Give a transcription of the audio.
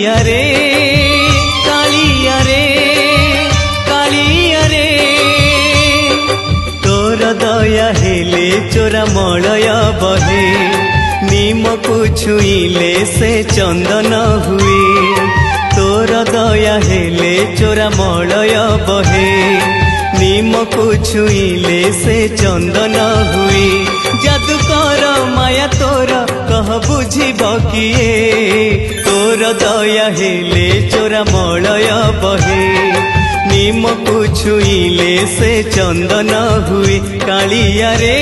कालिया रे कालिया रे कालिया रे तोर दया हेले चोरा मलय बहे निम को छुईले से चंदन हुए तोर दया हेले चोरा मलय बहे निम को छुईले से चंदन हुए जादूकर माया तोर कह बुझिब किए तोर दया हेले चोरा मलय बहे निम को छुईले से चंदन हुए कालिया रे।